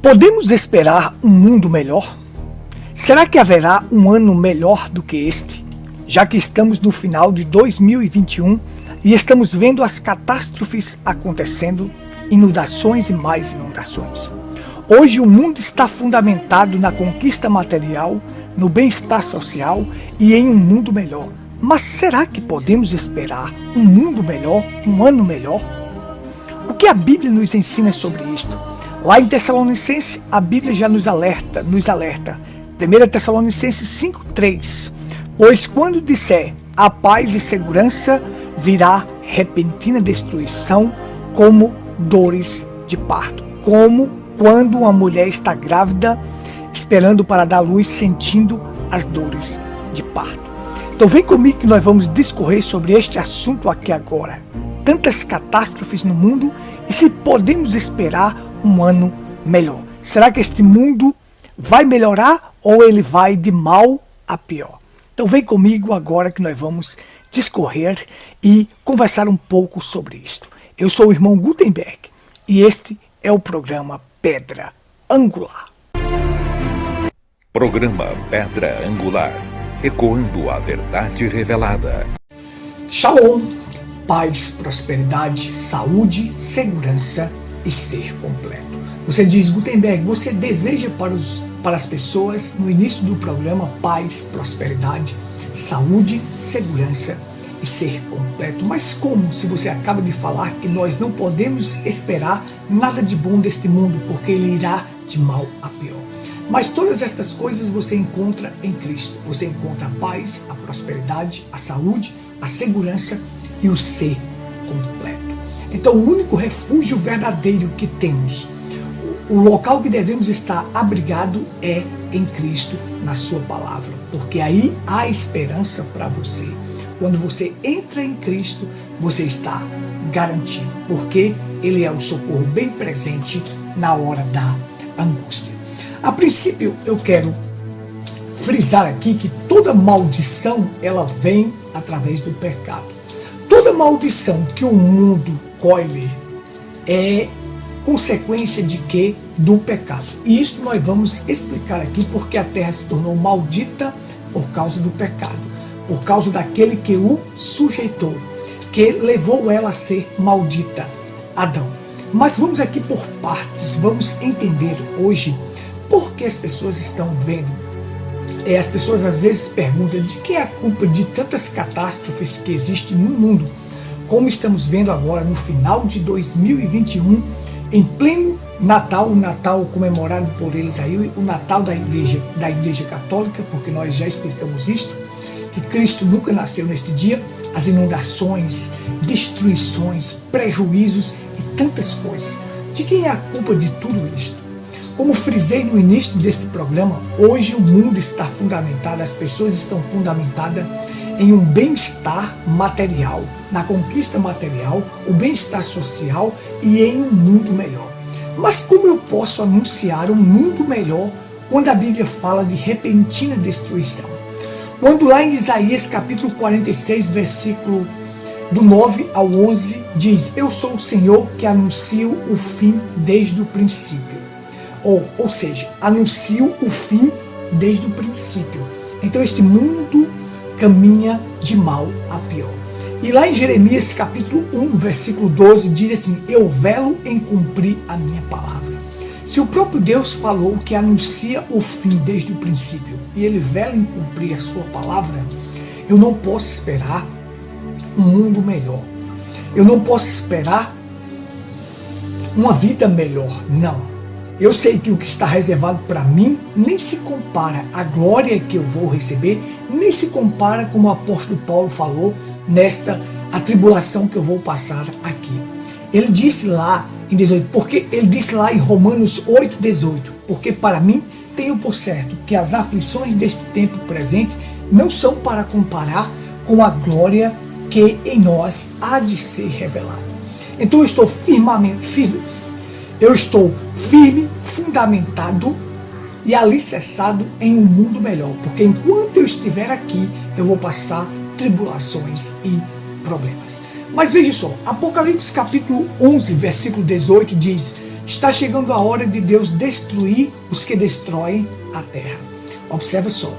Podemos esperar um mundo melhor? Será que haverá um ano melhor do que este? Já que estamos no final de 2021 e estamos vendo as catástrofes acontecendo, inundações e mais inundações. Hoje o mundo está fundamentado na conquista material, no bem-estar social e em um mundo melhor. Mas será que podemos esperar um mundo melhor, um ano melhor? O que a Bíblia nos ensina sobre isto? Lá em Tessalonicenses, a Bíblia já nos alerta. 1 Tessalonicenses 5:3. Pois quando disser a paz e segurança, virá repentina destruição como dores de parto. Como quando uma mulher está grávida, esperando para dar luz, sentindo as dores de parto. Então vem comigo que nós vamos discorrer sobre este assunto aqui agora. Tantas catástrofes no mundo e se podemos esperar um ano melhor. Será que este mundo vai melhorar ou ele vai de mal a pior? Então vem comigo agora que nós vamos discorrer e conversar um pouco sobre isto. Eu sou o irmão Gutenberg e este é o programa Pedra Angular. Programa Pedra Angular, ecoando a verdade revelada. Shalom, paz, prosperidade, saúde, segurança e ser completo. Você diz, Gutenberg, você deseja para as pessoas no início do programa paz, prosperidade, saúde, segurança e ser completo. Mas como se você acaba de falar que nós não podemos esperar nada de bom deste mundo, porque ele irá de mal a pior. Mas todas estas coisas você encontra em Cristo. Você encontra a paz, a prosperidade, a saúde, a segurança e o ser completo. Então o único refúgio verdadeiro que temos, o local que devemos estar abrigado é em Cristo, na sua palavra. Porque aí há esperança para você. Quando você entra em Cristo, você está garantido. Porque Ele é o socorro bem presente na hora da angústia. A princípio, eu quero frisar aqui que toda maldição, ela vem através do pecado. Toda maldição que o mundo colhe é consequência de quê? Do pecado. E isso nós vamos explicar aqui porque a terra se tornou maldita por causa do pecado. Por causa daquele que o sujeitou, que levou ela a ser maldita, Adão. Mas vamos aqui por partes, vamos entender hoje por que as pessoas estão vendo. As pessoas às vezes perguntam de que é a culpa de tantas catástrofes que existem no mundo, como estamos vendo agora no final de 2021, em pleno Natal, o Natal comemorado por eles aí, o Natal da Igreja Católica, porque nós já explicamos isto, que Cristo nunca nasceu neste dia, as inundações, destruições, prejuízos e tantas coisas. De quem é a culpa de tudo isto? Como frisei no início deste programa, hoje o mundo está fundamentado, as pessoas estão fundamentadas em um bem-estar material, na conquista material, o bem-estar social e em um mundo melhor. Mas como eu posso anunciar um mundo melhor quando a Bíblia fala de repentina destruição? Quando lá em Isaías capítulo 46, versículo do 9 ao 11, diz: Eu sou o Senhor que anuncio o fim desde o princípio. Ou seja, anuncio o fim desde o princípio. Então este mundo caminha de mal a pior. E lá em Jeremias capítulo 1, versículo 12, diz assim: Eu velo em cumprir a minha palavra. Se o próprio Deus falou que anuncia o fim desde o princípio, e Ele vela em cumprir a sua palavra, eu não posso esperar um mundo melhor. Eu não posso esperar uma vida melhor, não. Eu sei que o que está reservado para mim nem se compara à glória que eu vou receber, nem se compara, como o apóstolo Paulo falou, nesta atribulação que eu vou passar aqui. Ele disse lá em 18, porque ele disse lá em Romanos 8:18, porque para mim tenho por certo que as aflições deste tempo presente não são para comparar com a glória que em nós há de ser revelada. Então eu estou firme, fundamentado e alicerçado em um mundo melhor, porque enquanto eu estiver aqui, eu vou passar tribulações e problemas. Mas veja só, Apocalipse capítulo 11, versículo 18 diz: Está chegando a hora de Deus destruir os que destroem a terra. Observa só.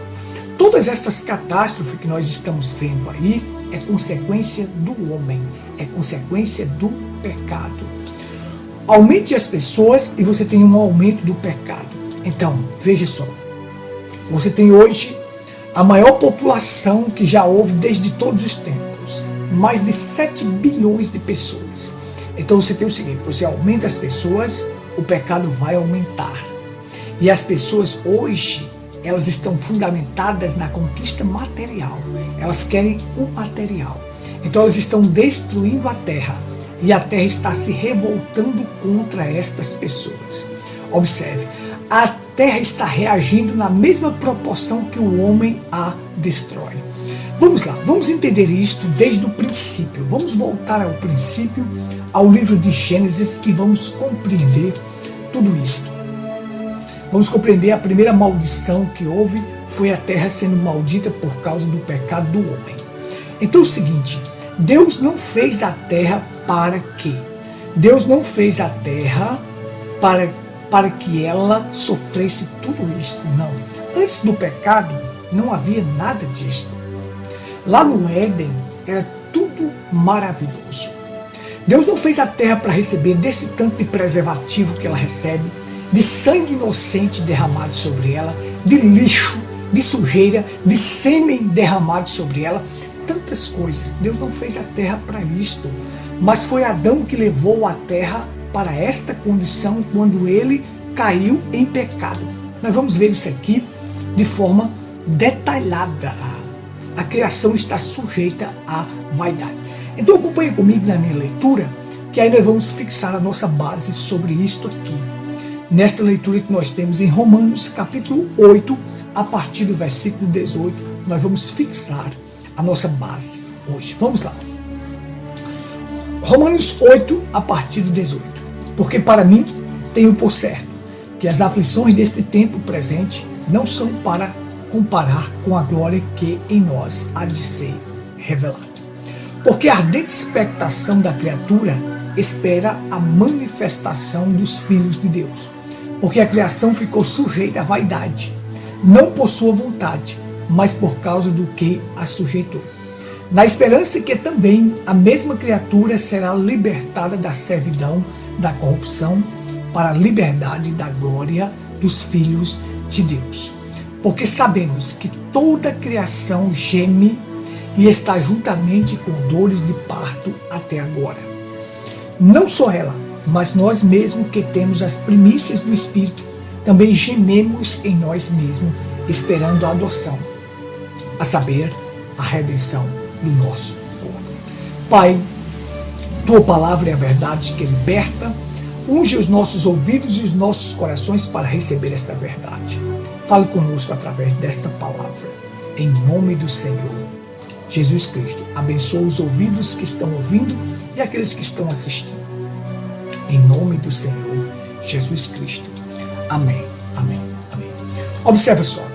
Todas estas catástrofes que nós estamos vendo aí é consequência do homem, é consequência do pecado. Aumente as pessoas e você tem um aumento do pecado. Então, veja só. Você tem hoje a maior população que já houve desde todos os tempos. Mais de 7 bilhões de pessoas. Então você tem o seguinte, você aumenta as pessoas, o pecado vai aumentar. E as pessoas hoje, elas estão fundamentadas na conquista material. Elas querem o material. Então elas estão destruindo a terra. E a terra está se revoltando contra estas pessoas. Observe, a terra está reagindo na mesma proporção que o homem a destrói. Vamos lá, vamos entender isto desde o princípio. Vamos voltar ao princípio, ao livro de Gênesis, que vamos compreender tudo isto. Vamos compreender a primeira maldição que houve, foi a terra sendo maldita por causa do pecado do homem. Então é o seguinte, Deus não fez a terra para quê? Deus não fez a terra para que ela sofresse tudo isso, não. Antes do pecado, não havia nada disso. Lá no Éden, era tudo maravilhoso. Deus não fez a terra para receber desse tanto de preservativo que ela recebe, de sangue inocente derramado sobre ela, de lixo, de sujeira, de sêmen derramado sobre ela, tantas coisas. Deus não fez a terra para isto, mas foi Adão que levou a terra para esta condição quando ele caiu em pecado. Nós vamos ver isso aqui de forma detalhada. A criação está sujeita à vaidade. Então acompanhe comigo na minha leitura, que aí nós vamos fixar a nossa base sobre isto aqui. Nesta leitura que nós temos em Romanos, capítulo 8, a partir do versículo 18, nós vamos fixar a nossa base hoje. Vamos lá. Romanos 8, a partir do 18. Porque para mim, tenho por certo, que as aflições deste tempo presente não são para comparar com a glória que em nós há de ser revelada. Porque a ardente expectação da criatura espera a manifestação dos filhos de Deus. Porque a criação ficou sujeita à vaidade, não por sua vontade, mas por causa do que a sujeitou. Na esperança que também a mesma criatura será libertada da servidão, da corrupção, para a liberdade da glória dos filhos de Deus. Porque sabemos que toda a criação geme e está juntamente com dores de parto até agora. Não só ela, mas nós mesmos que temos as primícias do Espírito, também gememos em nós mesmos, esperando a adoção, a saber, a redenção do nosso corpo. Pai, Tua palavra é a verdade que liberta, unge os nossos ouvidos e os nossos corações para receber esta verdade. Fale conosco através desta palavra, em nome do Senhor Jesus Cristo. Abençoa os ouvidos que estão ouvindo e aqueles que estão assistindo. Em nome do Senhor Jesus Cristo. Amém, amém, amém. Observe só.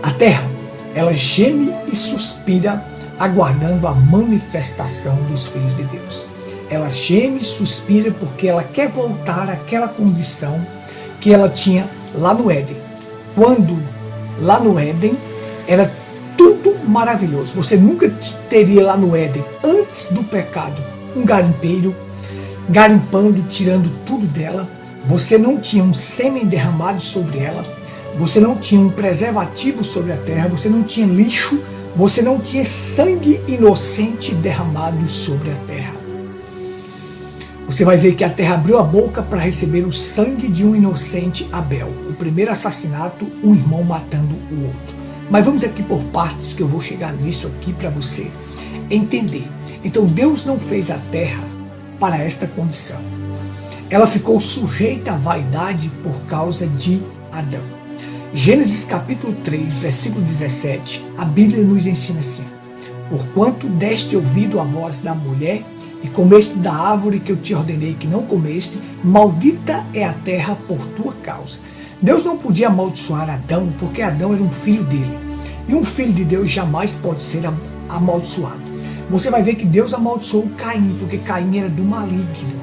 A terra, ela geme e suspira, aguardando a manifestação dos filhos de Deus. Ela geme e suspira porque ela quer voltar àquela condição que ela tinha lá no Éden. Quando lá no Éden era tudo maravilhoso. Você nunca teria lá no Éden, antes do pecado, um garimpeiro garimpando, tirando tudo dela. Você não tinha um sêmen derramado sobre ela. Você não tinha um preservativo sobre a terra. Você não tinha lixo. Você não tinha sangue inocente derramado sobre a terra. Você vai ver que a terra abriu a boca para receber o sangue de um inocente Abel. O primeiro assassinato, um irmão matando o outro. Mas vamos aqui por partes, que eu vou chegar nisso aqui para você entender. Então Deus não fez a terra para esta condição. Ela ficou sujeita à vaidade por causa de Adão. Gênesis capítulo 3, versículo 17, a Bíblia nos ensina assim: Porquanto deste ouvido à voz da mulher, e comeste da árvore que eu te ordenei que não comeste, maldita é a terra por tua causa. Deus não podia amaldiçoar Adão, porque Adão era um filho dele. E um filho de Deus jamais pode ser amaldiçoado. Você vai ver que Deus amaldiçoou Caim, porque Caim era do maligno.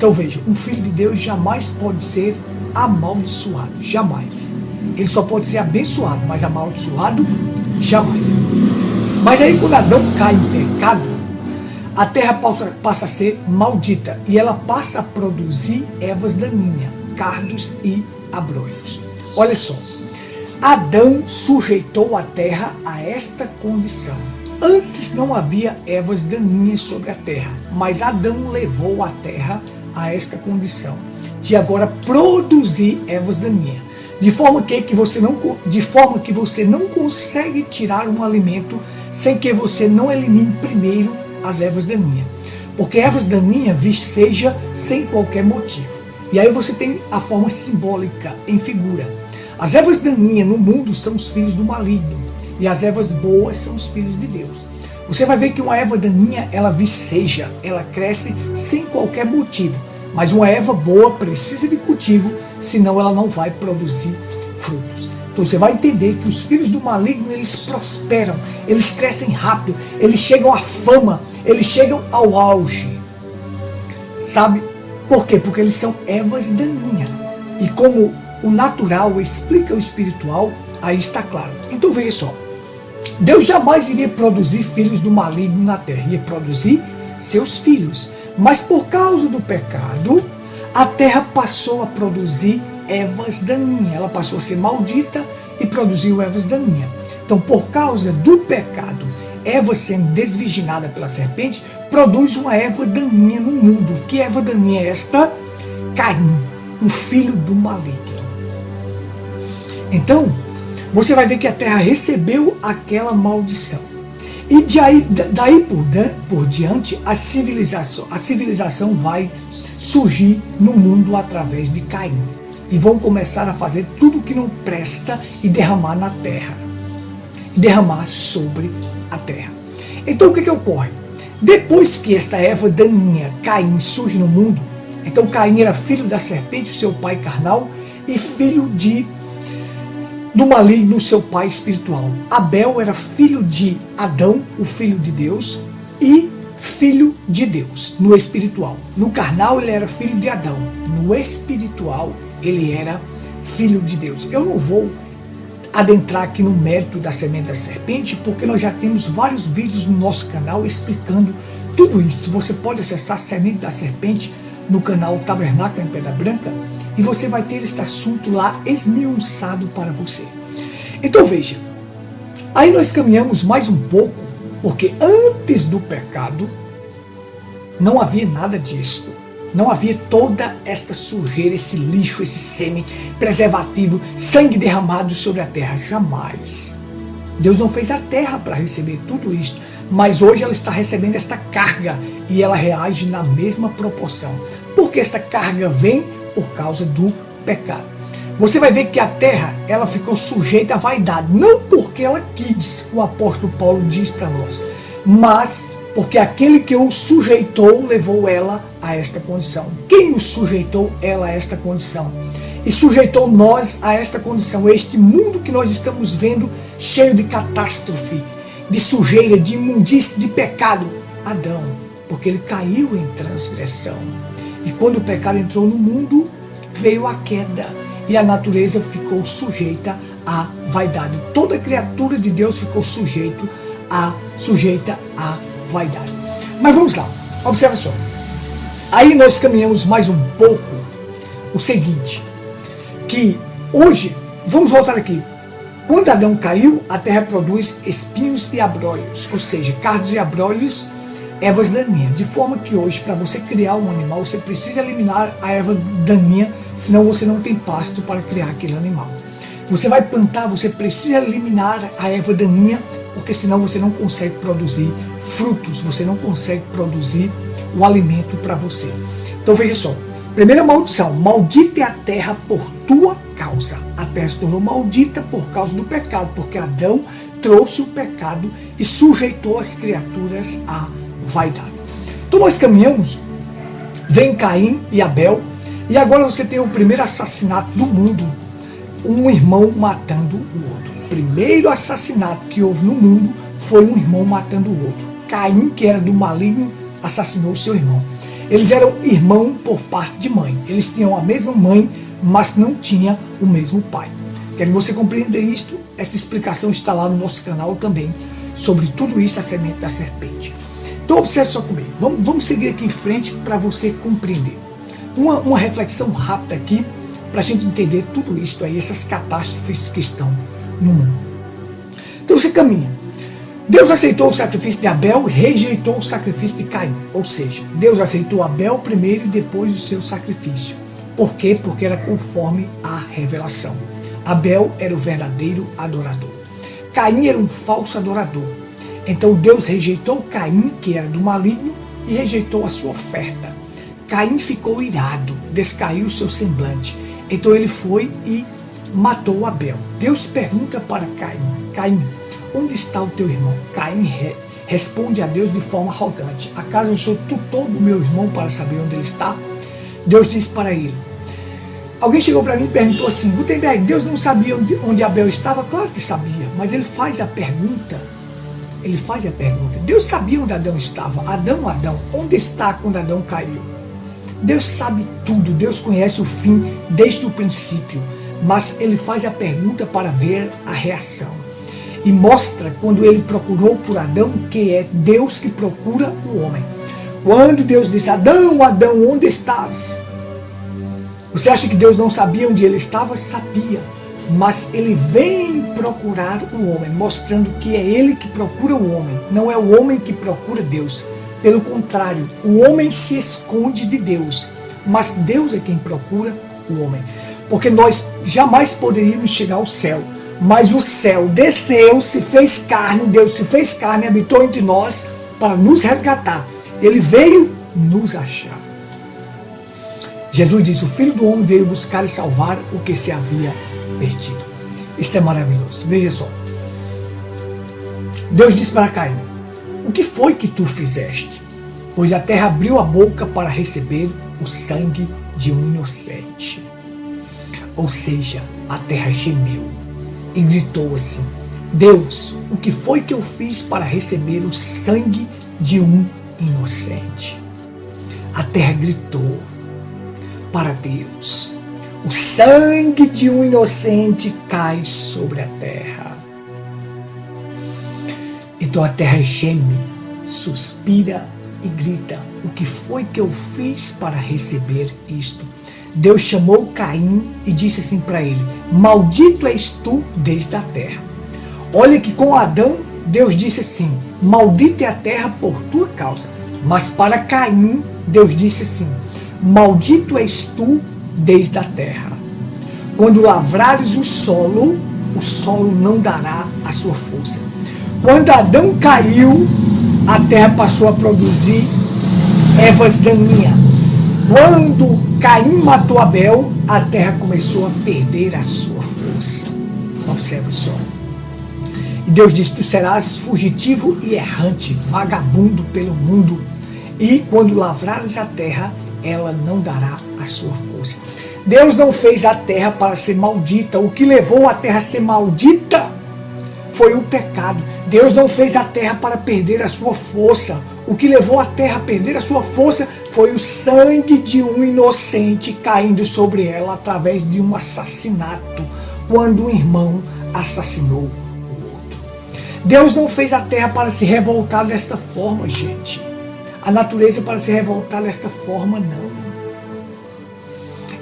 Então veja, um filho de Deus jamais pode ser amaldiçoado, jamais. Ele só pode ser abençoado, mas amaldiçoado, jamais. Mas aí quando Adão cai em pecado, a terra passa a ser maldita e ela passa a produzir ervas daninhas, cardos e abrolhos. Olha só, Adão sujeitou a terra a esta condição. Antes não havia ervas daninhas sobre a terra, mas Adão levou a terra a esta condição de agora produzir ervas daninhas, de forma que você não consegue tirar um alimento sem que você não elimine primeiro as ervas daninhas, porque ervas daninhas viceja sem qualquer motivo. E aí você tem a forma simbólica em figura. As ervas daninhas no mundo são os filhos do maligno e as ervas boas são os filhos de Deus. Você vai ver que uma erva daninha, ela viceja, ela cresce sem qualquer motivo. Mas uma erva boa precisa de cultivo, senão ela não vai produzir frutos. Então você vai entender que os filhos do maligno, eles prosperam, eles crescem rápido, eles chegam à fama, eles chegam ao auge. Sabe por quê? Porque eles são ervas daninhas. E como o natural explica o espiritual, aí está claro. Então veja só, Deus jamais iria produzir filhos do maligno na terra, ia produzir seus filhos. Mas por causa do pecado, a terra passou a produzir ervas daninhas. Ela passou a ser maldita e produziu ervas daninhas. Então, por causa do pecado, Eva sendo desvirginada pela serpente, produz uma erva daninha no mundo. Que erva daninha é esta? Caim, um filho do maligno. Então, você vai ver que a terra recebeu aquela maldição. E daí por diante, a civilização vai surgir no mundo através de Caim. E vão começar a fazer tudo que não presta e derramar na terra. Derramar sobre a terra. Então o que ocorre? Depois que esta erva daninha, Caim, surge no mundo, então Caim era filho da serpente, o seu pai carnal, e filho do maligno, seu pai espiritual. Abel era filho de Adão, o filho de Deus, e filho de Deus, no espiritual. No carnal ele era filho de Adão, no espiritual ele era filho de Deus. Eu não vou adentrar aqui no mérito da semente da serpente, porque nós já temos vários vídeos no nosso canal explicando tudo isso. Você pode acessar a semente da serpente no canal Tabernáculo em Pedra Branca, e você vai ter este assunto lá esmiuçado para você. Então veja, aí nós caminhamos mais um pouco, porque antes do pecado não havia nada disso. Não havia toda esta sujeira, esse lixo, esse sêmen, preservativo, sangue derramado sobre a terra. Jamais. Deus não fez a terra para receber tudo isso, mas hoje ela está recebendo esta carga e ela reage na mesma proporção. Porque esta carga vem por causa do pecado. Você vai ver que a terra, ela ficou sujeita à vaidade, não porque ela quis, o apóstolo Paulo diz para nós, mas porque aquele que o sujeitou levou ela a esta condição. Quem o sujeitou ela a esta condição? E sujeitou nós a esta condição, este mundo que nós estamos vendo cheio de catástrofe, de sujeira, de imundície, de pecado. Adão, porque ele caiu em transgressão. E quando o pecado entrou no mundo, veio a queda e a natureza ficou sujeita à vaidade. Toda criatura de Deus ficou sujeita à vaidade. Mas vamos lá, observa só. Aí nós caminhamos mais um pouco o seguinte, que hoje, vamos voltar aqui. Quando Adão caiu, a terra produz espinhos e abrolhos, ou seja, cardos e abrolhos, ervas daninhas, de forma que hoje, para você criar um animal, você precisa eliminar a erva daninha, senão você não tem pasto para criar aquele animal. Você vai plantar, você precisa eliminar a erva daninha, porque senão você não consegue produzir frutos, você não consegue produzir o alimento para você. Então veja só, primeira maldição, maldita é a terra por tua causa. A terra se tornou maldita por causa do pecado, porque Adão trouxe o pecado e sujeitou as criaturas à vaidade. Então nós caminhamos, vem Caim e Abel, e agora você tem o primeiro assassinato do mundo, um irmão matando o outro. O primeiro assassinato que houve no mundo foi um irmão matando o outro. Caim, que era do maligno, assassinou seu irmão. Eles eram irmãos por parte de mãe. Eles tinham a mesma mãe, mas não tinham o mesmo pai. Quero que você compreenda isto. Esta explicação está lá no nosso canal também, sobre tudo isso, a semente da serpente. Então observe só comigo. Vamos seguir aqui em frente para você compreender. Uma reflexão rápida aqui, para a gente entender tudo isso aí, essas catástrofes que estão no mundo. Então você caminha. Deus aceitou o sacrifício de Abel e rejeitou o sacrifício de Caim. Ou seja, Deus aceitou Abel primeiro e depois o seu sacrifício. Por quê? Porque era conforme a revelação. Abel era o verdadeiro adorador. Caim era um falso adorador. Então Deus rejeitou Caim, que era do maligno, e rejeitou a sua oferta. Caim ficou irado, descaiu o seu semblante. Então ele foi e matou Abel. Deus pergunta para Caim: Caim, onde está o teu irmão? Caim responde a Deus de forma arrogante: acaso eu sou tutor do meu irmão para saber onde ele está? Deus disse para ele. Alguém chegou para mim e perguntou assim: Gutenberg, Deus não sabia onde Abel estava? Claro que sabia, mas ele faz a pergunta. Deus sabia onde Adão estava. Adão, onde está quando Adão caiu? Deus sabe tudo, Deus conhece o fim desde o princípio, mas ele faz a pergunta para ver a reação. E mostra quando ele procurou por Adão que é Deus que procura o homem. Quando Deus diz: Adão, onde estás? Você acha que Deus não sabia onde ele estava? Sabia. Mas ele vem procurar o homem, mostrando que é ele que procura o homem. Não é o homem que procura Deus. Pelo contrário, o homem se esconde de Deus. Mas Deus é quem procura o homem. Porque nós jamais poderíamos chegar ao céu. Mas o céu desceu, se fez carne, Deus se fez carne, habitou entre nós para nos resgatar. Ele veio nos achar. Jesus diz: o Filho do Homem veio buscar e salvar o que se havia perdido. Isto é maravilhoso. Veja só. Deus disse para Caim: o que foi que tu fizeste? Pois a terra abriu a boca para receber o sangue de um inocente. Ou seja, a terra gemeu e gritou assim: Deus, o que foi que eu fiz para receber o sangue de um inocente? A terra gritou para Deus. O sangue de um inocente cai sobre a terra. Então a terra geme, suspira e grita: o que foi que eu fiz para receber isto? Deus chamou Caim e disse assim para ele: maldito és tu desde a terra. Olha que com Adão, Deus disse assim: maldita é a terra por tua causa. Mas para Caim, Deus disse assim: maldito és tu desde a terra. Quando lavrares o solo não dará a sua força. Quando Adão caiu, a terra passou a produzir ervas daninhas. Quando Caim matou Abel, a terra começou a perder a sua força. Observe só. E Deus disse: tu serás fugitivo e errante, vagabundo pelo mundo. E quando lavrares a terra, ela não dará a sua força. Deus não fez a terra para ser maldita. O que levou a terra a ser maldita foi o pecado. Deus não fez a terra para perder a sua força. O que levou a terra a perder a sua força foi o sangue de um inocente caindo sobre ela através de um assassinato, quando um irmão assassinou o outro. Deus não fez a terra para se revoltar desta forma, gente. A natureza para se revoltar desta forma, não.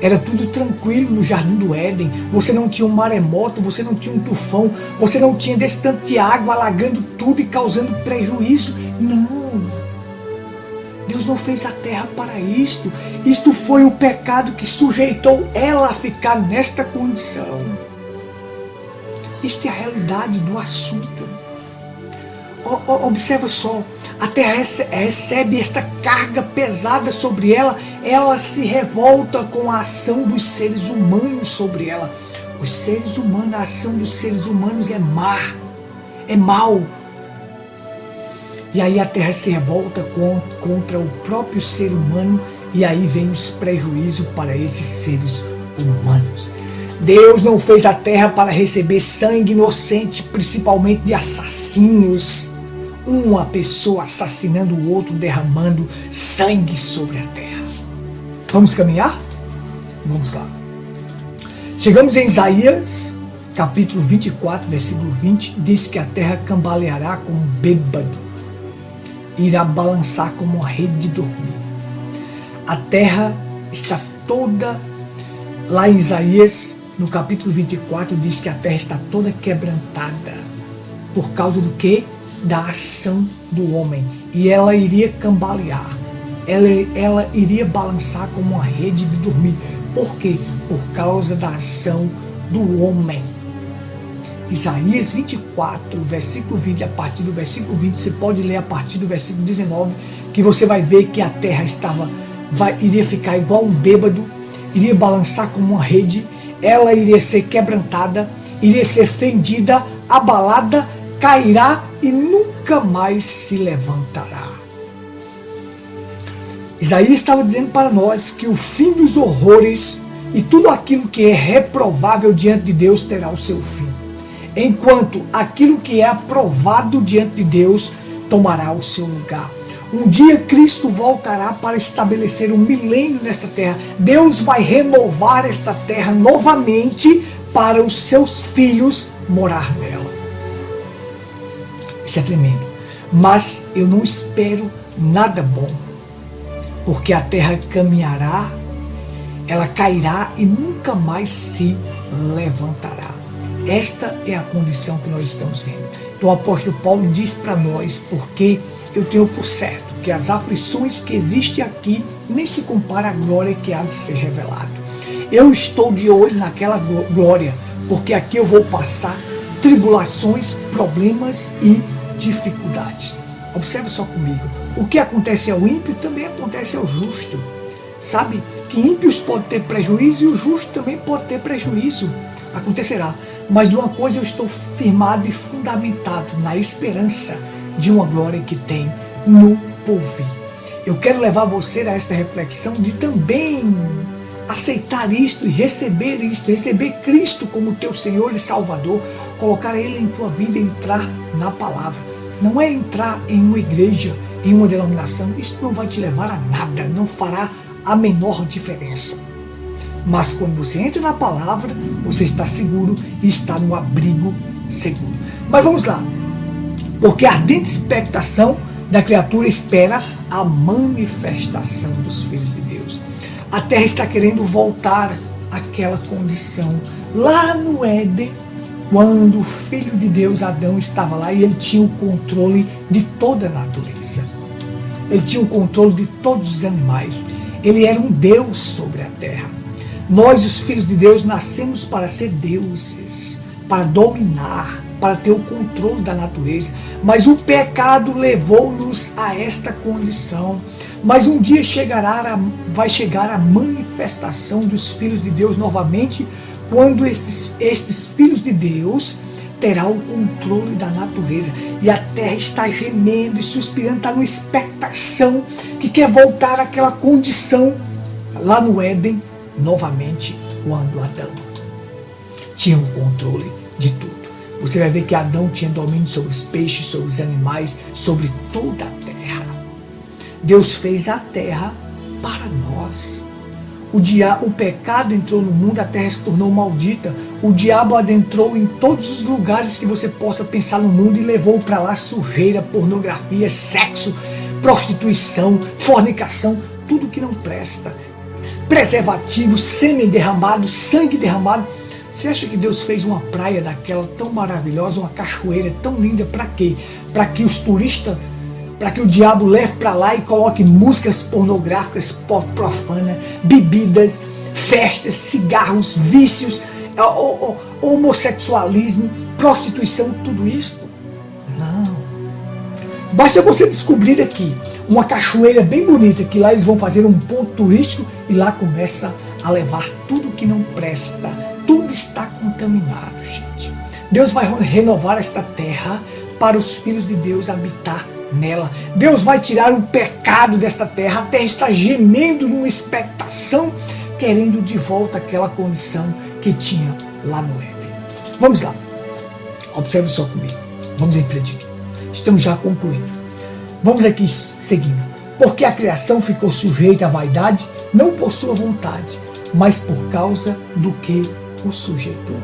Era tudo tranquilo no jardim do Éden. Você não tinha um maremoto, você não tinha um tufão, você não tinha desse tanto de água alagando tudo e causando prejuízo. Não. Deus não fez a terra para isto. Isto foi o pecado que sujeitou ela a ficar nesta condição. Isto é a realidade do assunto. Observa só. A terra recebe esta carga pesada sobre ela. Ela se revolta com a ação dos seres humanos sobre ela. Os seres humanos, a ação dos seres humanos é má, é mal. E aí a terra se revolta contra o próprio ser humano. E aí vem os prejuízos para esses seres humanos. Deus não fez a terra para receber sangue inocente, principalmente de assassinos. uma pessoa assassinando o outro, derramando sangue sobre a terra. Vamos caminhar? Vamos lá. Chegamos em Isaías, capítulo 24, versículo 20, diz que a terra cambaleará como um bêbado, irá balançar como uma rede de dormir. A terra está toda, lá em Isaías, no capítulo 24, diz que a terra está toda quebrantada. Por causa do quê? Da ação do homem. E ela iria cambalear. Ela iria balançar como uma rede de dormir. Por quê? Por causa da ação do homem. Isaías 24, versículo 20, a partir do versículo 20, você pode ler a partir do versículo 19, que você vai ver que a terra iria ficar igual um bêbado, iria balançar como uma rede, ela iria ser quebrantada, iria ser fendida, abalada, cairá e nunca mais se levantará. Isaías estava dizendo para nós que o fim dos horrores e tudo aquilo que é reprovável diante de Deus terá o seu fim, enquanto aquilo que é aprovado diante de Deus tomará o seu lugar. Um dia Cristo voltará para estabelecer um milênio nesta terra. Deus vai renovar esta terra novamente para os seus filhos morar nela. Isso é tremendo. Mas eu não espero nada bom, porque a terra caminhará, ela cairá e nunca mais se levantará. Esta é a condição que nós estamos vendo. Então o apóstolo Paulo diz para nós, porque eu tenho por certo que as aflições que existem aqui nem se compara à glória que há de ser revelada. Eu estou de olho naquela glória, porque aqui eu vou passar tribulações, problemas e dificuldades. Observe só comigo. O que acontece ao ímpio também acontece ao justo. Sabe que ímpios podem ter prejuízo e o justo também pode ter prejuízo. Acontecerá. Mas de uma coisa eu estou firmado e fundamentado na esperança de uma glória que tem no porvir. Eu quero levar você a esta reflexão de também aceitar isto e receber Cristo como teu Senhor e Salvador, colocar Ele em tua vida e entrar na palavra. Não é entrar em uma igreja, em uma denominação, isso não vai te levar a nada, não fará a menor diferença. Mas quando você entra na palavra, você está seguro e está no abrigo seguro. Mas vamos lá. Porque a ardente expectação da criatura espera a manifestação dos filhos de Deus. A terra está querendo voltar àquela condição. Lá no Éden, quando o Filho de Deus, Adão, estava lá e ele tinha o controle de toda a natureza. Ele tinha o controle de todos os animais. Ele era um Deus sobre a terra. Nós, os filhos de Deus, nascemos para ser deuses, para dominar, para ter o controle da natureza. Mas o pecado levou-nos a esta condição. Mas um dia vai chegar a manifestação dos filhos de Deus novamente, quando estes filhos de Deus terão o controle da natureza. E a terra está gemendo e suspirando, está numa expectação que quer voltar àquela condição lá no Éden, novamente, quando Adão tinha o controle de tudo. Você vai ver que Adão tinha domínio sobre os peixes, sobre os animais, sobre toda a terra. Deus fez a terra para nós. O pecado entrou no mundo, a terra se tornou maldita. O diabo adentrou em todos os lugares que você possa pensar no mundo e levou para lá sujeira, pornografia, sexo, prostituição, fornicação, tudo que não presta. Preservativo, sêmen derramado, sangue derramado. Você acha que Deus fez uma praia daquela tão maravilhosa, uma cachoeira tão linda, para quê? Para que os turistas, para que o diabo leve para lá e coloque músicas pornográficas profanas, bebidas, festas, cigarros, vícios, homossexualismo, prostituição, tudo isso? Não. Basta você descobrir aqui uma cachoeira bem bonita, que lá eles vão fazer um ponto turístico e lá começa a levar tudo que não presta. Tudo está contaminado, gente. Deus vai renovar esta terra para os filhos de Deus habitar nela. Deus vai tirar o pecado desta terra. A terra está gemendo numa expectação, querendo de volta aquela condição que tinha lá no Éden. Vamos lá. Observe só comigo. Vamos em frente aqui. Estamos já concluindo. Vamos aqui seguindo. Porque a criação ficou sujeita à vaidade, não por sua vontade, mas por causa do que o sujeitou.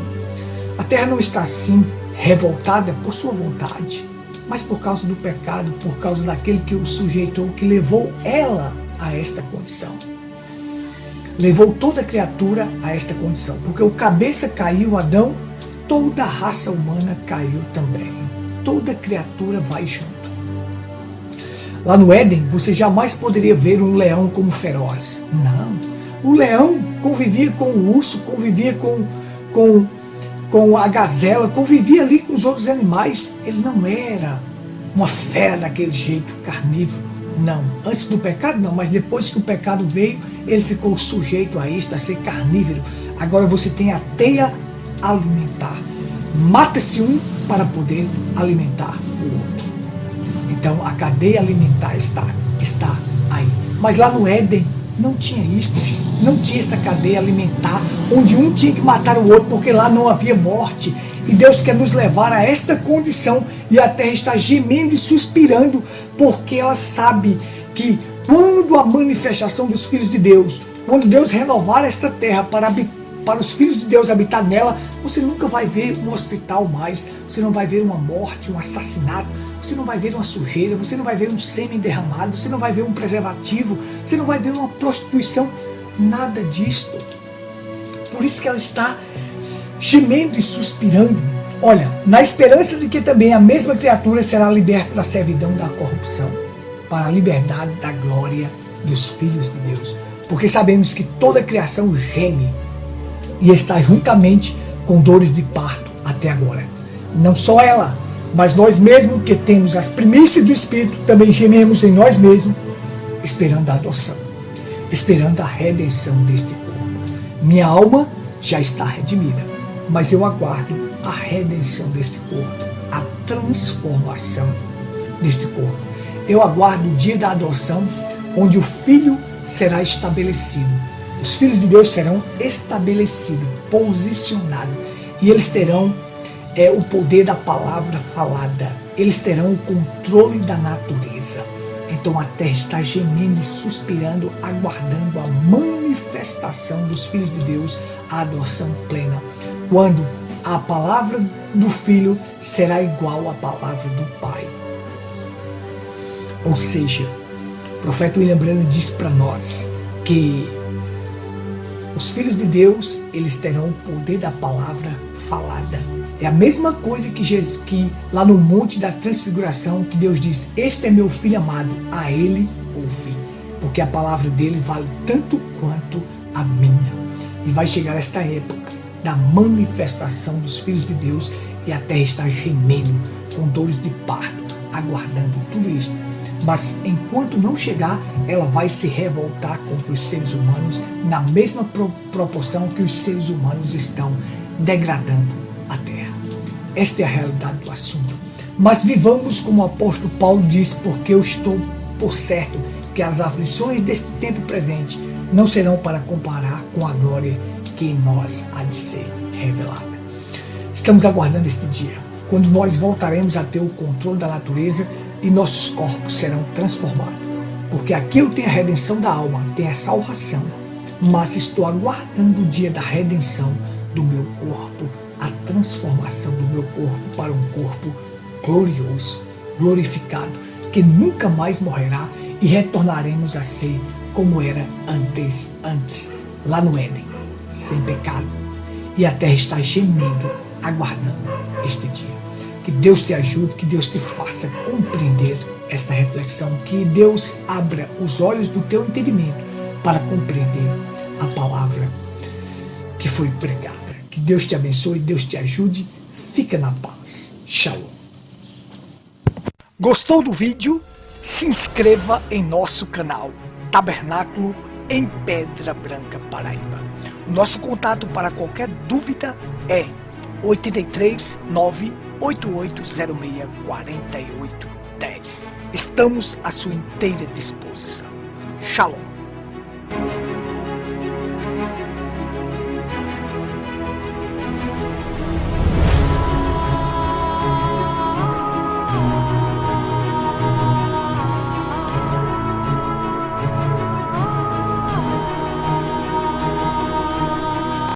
A terra não está assim revoltada por sua vontade, mas por causa do pecado, por causa daquele que o sujeitou, que levou ela a esta condição. Levou toda a criatura a esta condição, porque o cabeça caiu, Adão, toda a raça humana caiu também. Toda criatura vai junto. Lá no Éden, você jamais poderia ver um leão como feroz. Não. O leão convivia com o urso, convivia com a gazela, convivia ali com os outros animais. Ele não era uma fera daquele jeito, carnívoro. Não. Antes do pecado, não. Mas depois que o pecado veio, ele ficou sujeito a isto, a ser carnívoro. Agora você tem a teia alimentar. Mata-se um para poder alimentar o outro. Então a cadeia alimentar está aí. Mas lá no Éden não tinha isso, gente. Não tinha esta cadeia alimentar, onde um tinha que matar o outro, porque lá não havia morte. E Deus quer nos levar a esta condição, e a terra está gemendo e suspirando, porque ela sabe que quando a manifestação dos filhos de Deus, quando Deus renovar esta terra para os filhos de Deus habitar nela, você nunca vai ver um hospital mais, você não vai ver uma morte, um assassinato, você não vai ver uma sujeira, você não vai ver um sêmen derramado, você não vai ver um preservativo, você não vai ver uma prostituição, nada disto. Por isso que ela está gemendo e suspirando. Olha, na esperança de que também a mesma criatura será liberta da servidão da corrupção, para a liberdade da glória dos filhos de Deus. Porque sabemos que toda a criação geme e está juntamente com dores de parto até agora. Não só ela, mas nós mesmos que temos as primícias do Espírito, também gememos em nós mesmos, esperando a adoção, esperando a redenção deste corpo. Minha alma já está redimida, mas eu aguardo a redenção deste corpo, a transformação deste corpo. Eu aguardo o dia da adoção, onde o Filho será estabelecido. Os filhos de Deus serão estabelecidos, posicionados, e eles terão o poder da palavra falada. Eles terão o controle da natureza. Então a terra está gemendo e suspirando, aguardando a manifestação dos filhos de Deus, a adoção plena, quando a palavra do Filho será igual à palavra do Pai. Ou seja, o profeta William Branham diz para nós que os filhos de Deus, eles terão o poder da palavra falada. É a mesma coisa que lá no Monte da Transfiguração, que Deus diz: este é meu filho amado, a ele ouvi. Porque a palavra dele vale tanto quanto a minha. E vai chegar esta época da manifestação dos filhos de Deus, e a terra está gemendo com dores de parto, aguardando tudo isso. Mas enquanto não chegar, ela vai se revoltar contra os seres humanos na mesma proporção que os seres humanos estão degradando a terra. Esta é a realidade do assunto. Mas vivamos como o apóstolo Paulo diz, porque eu estou por certo que as aflições deste tempo presente não serão para comparar com a glória que em nós há de ser revelada. Estamos aguardando este dia, quando nós voltaremos a ter o controle da natureza e nossos corpos serão transformados. Porque aqui eu tenho a redenção da alma, tenho a salvação, mas estou aguardando o dia da redenção do meu corpo, a transformação do meu corpo para um corpo glorioso, glorificado, que nunca mais morrerá, e retornaremos a ser como era antes, lá no Éden, sem pecado. E a terra está gemendo, aguardando este dia. Que Deus te ajude, que Deus te faça compreender esta reflexão, que Deus abra os olhos do teu entendimento para compreender a palavra que foi pregada. Que Deus te abençoe, Deus te ajude. Fica na paz. Shalom. Gostou do vídeo? Se inscreva em nosso canal Tabernáculo em Pedra Branca, Paraíba. O nosso contato para qualquer dúvida é 83 98806 4810. Estamos à sua inteira disposição. Shalom.